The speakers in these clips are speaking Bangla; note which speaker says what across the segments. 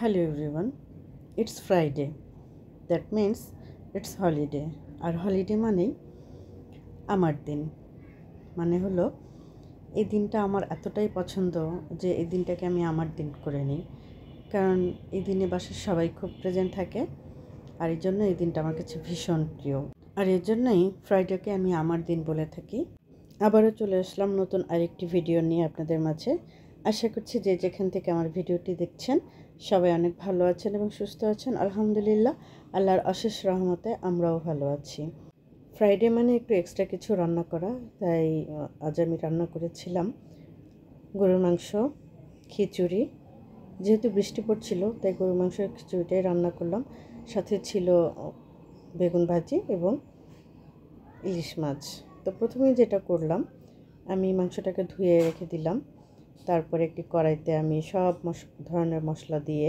Speaker 1: Hello everyone, it's Friday. That means it's holiday. আর হলিডে মানেই আমার দিন। মানে হলো এই দিনটা আমার এতটাই পছন্দ যে এই দিনটাকে আমি আমার দিন করে নিই। কারণ এই দিনে বাসার সবাই খুব প্রেজেন্ট থাকে আর এই জন্য এই দিনটা আমার কাছে ভীষণ প্রিয়। আর এর জন্যই ফ্রাইডেকে আমি আমার দিন বলে থাকি। আবারও চলে আসলাম নতুন আরেকটি ভিডিও নিয়ে আপনাদের মাঝে। আশা করছি যে যেখান থেকে আমার ভিডিওটি দেখছেন সবাই অনেক ভালো আছেন এবং সুস্থ আছেন। আলহামদুলিল্লাহ, আল্লাহর অশেষ রহমতে আমরাও ভালো আছি। ফ্রাইডে মানে একটু এক্সট্রা কিছু রান্না করা, তাই আজ আমি রান্না করেছিলাম গরুর মাংস, খিচুড়ি। যেহেতু বৃষ্টি পড়ছিল তাই গরুর মাংস খিচুড়িটাই রান্না করলাম। সাথে ছিল বেগুন ভাজি এবং ইলিশ মাছ। তো প্রথমে যেটা করলাম, আমি মাংসটাকে ধুয়ে রেখে দিলাম। তারপরে একটি কড়াইতে আমি সব ধরনের মশলা দিয়ে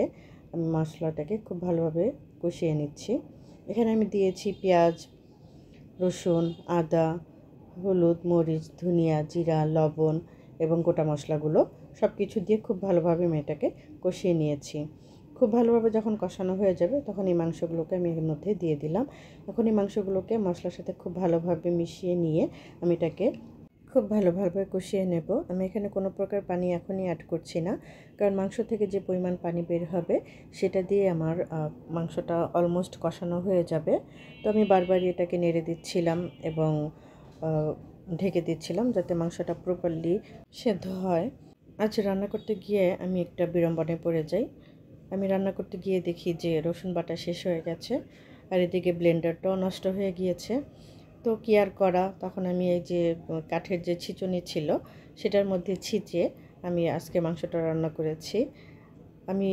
Speaker 1: আমি মশলাটাকে খুব ভালোভাবে কষিয়ে নিচ্ছি। এখানে আমি দিয়েছি পেঁয়াজ, রসুন, আদা, হলুদ, মরিচ, ধনিয়া, জিরা, লবণ এবং গোটা মশলাগুলো সব কিছু দিয়ে খুব ভালোভাবে আমি এটাকে কষিয়ে নিয়েছি। খুব ভালোভাবে যখন কষানো হয়ে যাবে তখন এই মাংসগুলোকে আমি এর মধ্যে দিয়ে দিলাম। এখন এই মাংসগুলোকে মশলার সাথে খুব ভালোভাবে মিশিয়ে নিয়ে আমি এটাকে খুব ভালোভাবে কষিয়ে নেব। আমি এখানে কোনো প্রকার পানি এখনই অ্যাড করছি না, কারণ মাংস থেকে যে পরিমাণ পানি বের হবে সেটা দিয়ে আমার মাংসটা অলমোস্ট কষানো হয়ে যাবে। তো আমি বারবারই এটাকে নেড়ে দিচ্ছিলাম এবং ঢেকে দিচ্ছিলাম যাতে মাংসটা প্রপারলি সেদ্ধ হয়। আজ রান্না করতে গিয়ে আমি একটা বিড়ম্বনায় পড়ে যাই। আমি রান্না করতে গিয়ে দেখি যে রসুন বাটা শেষ হয়ে গেছে আর এদিকে ব্লেন্ডারটাও নষ্ট হয়ে গিয়েছে। তো কি আর করা, তখন আমি এই যে কাঠের যে ছিঁচুনি ছিল সেটার মধ্যে ছিঁচে আমি আজকে মাংসটা রান্না করেছি। আমি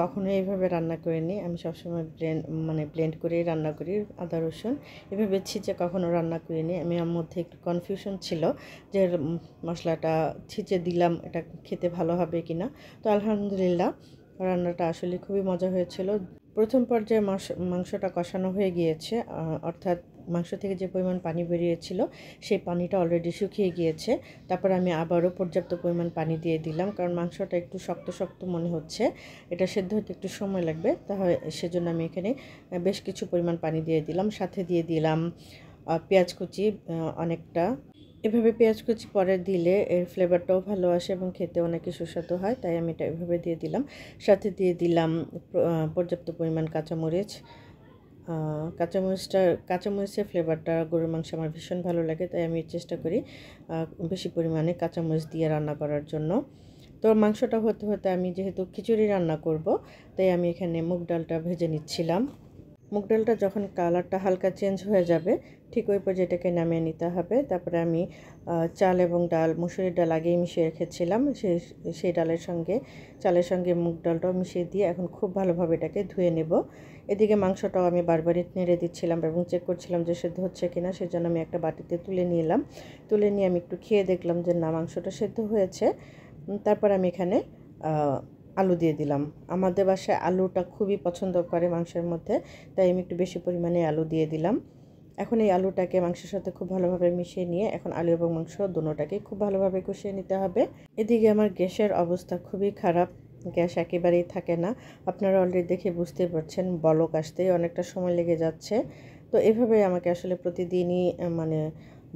Speaker 1: কখনো এইভাবে রান্না করিনি। আমি সবসময় ব্লেন্ড করেই রান্না করি আদা রসুন। এভাবে ছিঁচে কখনো রান্না করিনি। আমার মধ্যে একটু কনফিউশন ছিল যে মশলাটা ছিঁচে দিলাম এটা খেতে ভালো হবে কি না। তো আলহামদুলিল্লাহ, রান্নাটা আসলে খুবই মজা হয়েছিল। প্রথম পর্যায়ে মাংসটা কষানো হয়ে গিয়েছে, অর্থাৎ মাংস থেকে যে পরিমাণ পানি বেরিয়েছিল সেই পানিটা অলরেডি শুকিয়ে গিয়েছে। তারপর আমি আবারও পর্যাপ্ত পরিমাণ পানি দিয়ে দিলাম, কারণ মাংসটা একটু শক্ত শক্ত মনে হচ্ছে, এটা সেদ্ধ হতে একটু সময় লাগবে। তাহলে সেজন্য আমি এখানে বেশ কিছু পরিমাণ পানি দিয়ে দিলাম। সাথে দিয়ে দিলাম পেঁয়াজ কুচি অনেকটা। এভাবে পেঁয়াজ কুচি পরে দিলে এর ফ্লেভারটাও ভালো আসে এবং খেতে অনেকই সুস্বাদু হয়, তাই আমি এটা এভাবে দিয়ে দিলাম। সাথে দিয়ে দিলাম পর্যাপ্ত পরিমাণ কাঁচামরিচ। কাঁচামরিচের ফ্লেভারটা গরুর মাংস আমার ভীষণ ভালো লাগে, তাই আমি চেষ্টা করি বেশি পরিমাণে কাঁচামরিচ দিয়ে রান্না করার জন্য। তো মাংসটা হতে হতে আমি যেহেতু খিচুড়ি রান্না করব, তাই আমি এখানে মুগ ডালটা ভেজে নিচ্ছিলাম। মুগ ডালটা যখন কালারটা হালকা চেঞ্জ হয়ে যাবে ঠিক ওই পর্যায়ে এটাকে নামিয়ে নিতে হবে। তারপরে আমি চাল এবং ডাল, মুসুরির ডাল আগেই মিশিয়ে রেখেছিলাম, সেই চালের সঙ্গে মুগ ডালটাও মিশিয়ে দিয়ে এখন খুব ভালোভাবে এটাকে ধুয়ে নেব। এদিকে মাংসটাও আমি বারবারই নেড়ে দিচ্ছিলাম এবং চেক করছিলাম যে সেদ্ধ হচ্ছে কিনা। সেজন্য আমি একটা বাটিতে তুলে নিলাম। তুলে নিয়ে আমি একটু খেয়ে দেখলাম যে না, মাংসটা সেদ্ধ হয়েছে। তারপর আমি এখানে আলু দিয়ে দিলাম। আমাদের বাসায় আলুটা খুবই পছন্দ করে মাংসের মধ্যে, তাই আমি একটু বেশি পরিমাণে আলু দিয়ে দিলাম। এখন এই আলুটাকে মাংসের সাথে খুব ভালোভাবে মিশিয়ে নিয়ে এখন আলু এবং মাংস দুটোটাকেই খুব ভালোভাবে কষিয়ে নিতে হবে। এদিকে আমার গ্যাসের অবস্থা খুবই খারাপ, গ্যাস একেবারেই থাকে না। আপনারা অলরেডি দেখে বুঝতে পারছেন, বলক আসতেই অনেকটা সময় লেগে যাচ্ছে। তো এভাবে আমাকে আসলে প্রতিদিনই মানে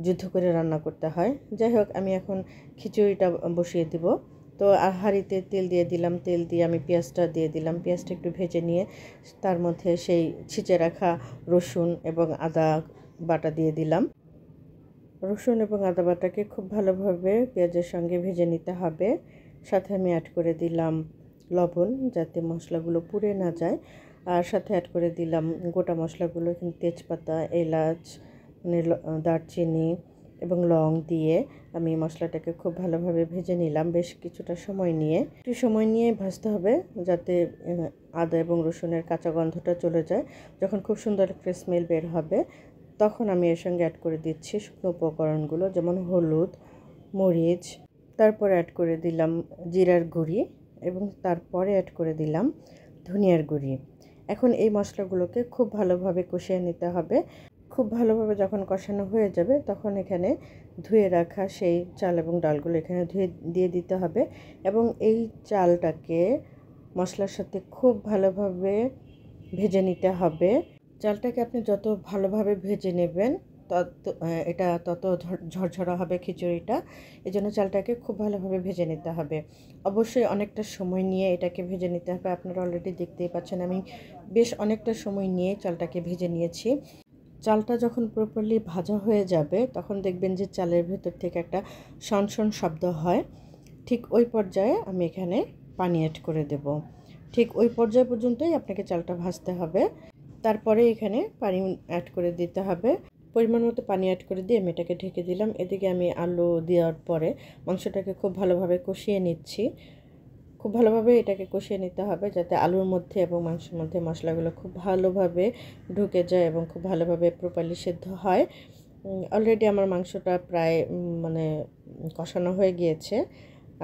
Speaker 1: যুদ্ধ করে রান্না করতে হয়। যাই হোক, আমি এখন খিচুড়িটা বসিয়ে দিব। তো হাঁড়িতে তেল দিয়ে দিলাম, তেল দিয়ে আমি পেঁয়াজটা দিয়ে দিলাম। পেঁয়াজটা একটু ভেজে নিয়ে তার মধ্যে সেই ছিঁচে রাখা রসুন এবং আদা বাটা দিয়ে দিলাম। রসুন এবং আদা বাটাকে খুব ভালোভাবে পেঁয়াজের সঙ্গে ভেজে নিতে হবে। সাথে আমি অ্যাড করে দিলাম লবণ, যাতে মশলাগুলো পুড়ে না যায়। আর সাথে অ্যাড করে দিলাম গোটা মশলাগুলো, এখানে তেজপাতা, এলাচ, দারচিনি এবং লং দিয়ে আমি মশলাটাকে খুব ভালোভাবে ভেজে নিলাম। বেশ কিছুটা সময় নিয়ে একটু সময় নিয়ে ভাজতে হবে, যাতে আদা এবং রসুনের কাঁচা গন্ধটা চলে যায়। যখন খুব সুন্দর একটা স্মেল বের হবে তখন আমি এর সঙ্গে অ্যাড করে দিচ্ছি শুকনো উপকরণগুলো, যেমন হলুদ, মরিচ, তারপর অ্যাড করে দিলাম জিরার গুঁড়ি এবং তারপরে অ্যাড করে দিলাম ধনিয়ার গুঁড়ি। এখন এই মশলাগুলোকে খুব ভালোভাবে কষিয়ে নিতে হবে। খুব ভালোভাবে যখন কষানো হয়ে যাবে তখন এখানে ধুয়ে রাখা সেই চাল এবং ডালগুলো এখানে দিয়ে দিতে হবে এবং এই চালটাকে মশলার সাথে খুব ভালোভাবে ভেজে নিতে হবে। চালটাকে আপনি যত ভালোভাবে ভেজে নেবেন এটা তত ঝরঝরা হবে খিচুড়িটা। এজন্য চালটাকে খুব ভালোভাবে ভেজে নিতে হবে। অবশ্যই অনেকটা সময় নিয়ে এটাকে ভেজে নিতে হবে। আপনারা অলরেডি দেখতেই পাচ্ছেন আমি বেশ অনেকটা সময় নিয়ে চালটাকে ভেজে নিয়েছি। চালটা যখন প্রপারলি ভাজা হয়ে যাবে তখন দেখবেন যে চালের ভেতর থেকে একটা শনশন শব্দ হয়। ঠিক ওই পর্যায়ে আমি এখানে পানি অ্যাড করে দেব। ঠিক ওই পর্যায় পর্যন্তই আপনাকে চালটা ভাজতে হবে। তারপরে এখানে পানি অ্যাড করে দিতে হবে। পরিমাণ মতো পানি অ্যাড করে দিয়ে আমি এটাকে ঢেকে দিলাম। এদিকে আমি আলু দেওয়ার পরে মাংসটাকে খুব ভালোভাবে কষিয়ে নিচ্ছি। খুব ভালোভাবে এটাকে কষিয়ে নিতে হবে যাতে আলুর মধ্যে এবং মাংসের মধ্যে মশলাগুলো খুব ভালোভাবে ঢুকে যায় এবং খুব ভালোভাবে প্রপারলি সেদ্ধ হয়। অলরেডি আমার মাংসটা প্রায় মানে কষানো হয়ে গিয়েছে।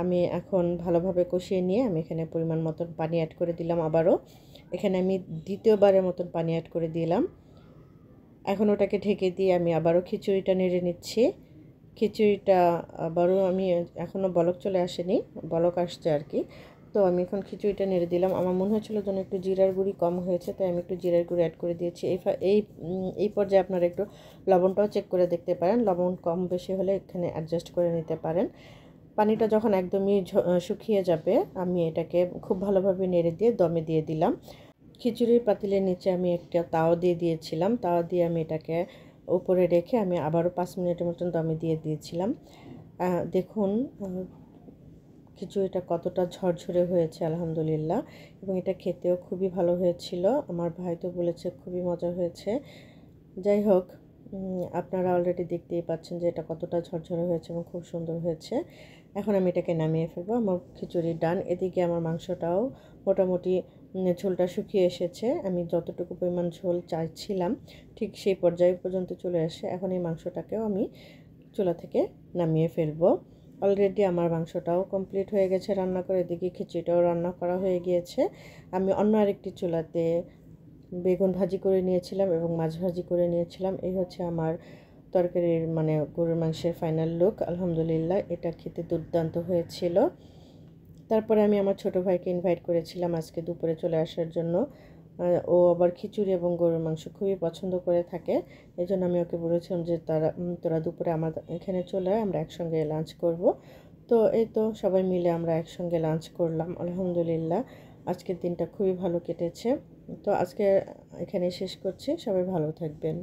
Speaker 1: আমি এখন ভালোভাবে কষিয়ে নিয়ে আমি এখানে পরিমাণ মতন পানি অ্যাড করে দিলাম আবারও। এখানে আমি দ্বিতীয়বারের মতন পানি অ্যাড করে দিলাম। এখন ওটাকে ঢেকে দিয়ে আমি আবারও খিচুড়িটা নেড়ে নিচ্ছি। খিচুড়িটা আবারও আমি এখনও বলক চলে আসেনি, বলক আসছে আর কি। তো আমি এখন খিচুড়িটা নেড়ে দিলাম। আমার মনে হচ্ছিলো যেন একটু জিরার গুঁড়ি কম হয়েছে, তাই আমি একটু জিরার গুঁড়ি অ্যাড করে দিয়েছি। এই এই পর্যায়ে আপনারা একটু লবণটাও চেক করে দেখতে পারেন। লবণ কম বেশি হলে এখানে অ্যাডজাস্ট করে নিতে পারেন। পানিটা যখন একদমই শুকিয়ে যাবে আমি এটাকে খুব ভালোভাবে নেড়ে দিয়ে দমে দিয়ে দিলাম। খিচুড়ির পাতিলের নিচে আমি একটা তাওয়া দিয়ে দিয়েছিলাম। তাওয়া দিয়ে আমি এটাকে উপরে রেখে আমি আবারও 5 মিনিটের মতন দমে দিয়ে দিয়েছিলাম। দেখুন খিচুড়িটা কতটা ঝরঝরে হয়েছে আলহামদুলিল্লাহ, এবং এটা খেতেও খুবই ভালো হয়েছিল। আমার ভাই তো বলেছে খুবই মজা হয়েছে। যাই হোক, আপনারা অলরেডি দেখতেই পাচ্ছেন যে এটা কতটা ঝরঝরে হয়েছে এবং খুব সুন্দর হয়েছে। এখন আমি এটাকে নামিয়ে ফেলবো। আমার খিচুড়ি ডান। এদিকে আমার মাংসটাও মোটামুটি ঝোলটা শুকিয়ে এসেছে। আমি যতটুকু পরিমাণ ঝোল চাইছিলাম ঠিক সেই পর্যায় পর্যন্ত চলে আসে। এখন এই মাংসটাকেও আমি চুলা থেকে নামিয়ে ফেলবো। অলরেডি আমার মাংসটাও কমপ্লিট হয়ে গেছে রান্না করে। এদিকে খিচুড়িটাও রান্না করা হয়ে গিয়েছে। আমি অন্য আরেকটি চুলাতে বেগুন ভাজি করে নিয়েছিলাম এবং মাছ ভাজি করে নিয়েছিলাম। এই হচ্ছে আমার তরকারির মানে গরুর মাংসের ফাইনাল লুক। আলহামদুলিল্লাহ এটা খেতে দুর্দান্ত হয়েছিল। তারপরে আমি আমার ছোটো ভাইকে ইনভাইট করেছিলাম আজকে দুপুরে চলে আসার জন্য। ও আবার খিচুড়ি এবং গরুর মাংস খুবই পছন্দ করে থাকে। এই জন্য আমি ওকে বলেছিলাম যে তোরা দুপুরে আমার এখানে চলে আয়, আমরা একসঙ্গে লাঞ্চ করব। তো এই তো সবাই মিলে আমরা একসঙ্গে লাঞ্চ করলাম। আলহামদুলিল্লাহ আজকের দিনটা খুবই ভালো কেটেছে। তো আজকে এখানে শেষ করছি। সবাই ভালো থাকবেন।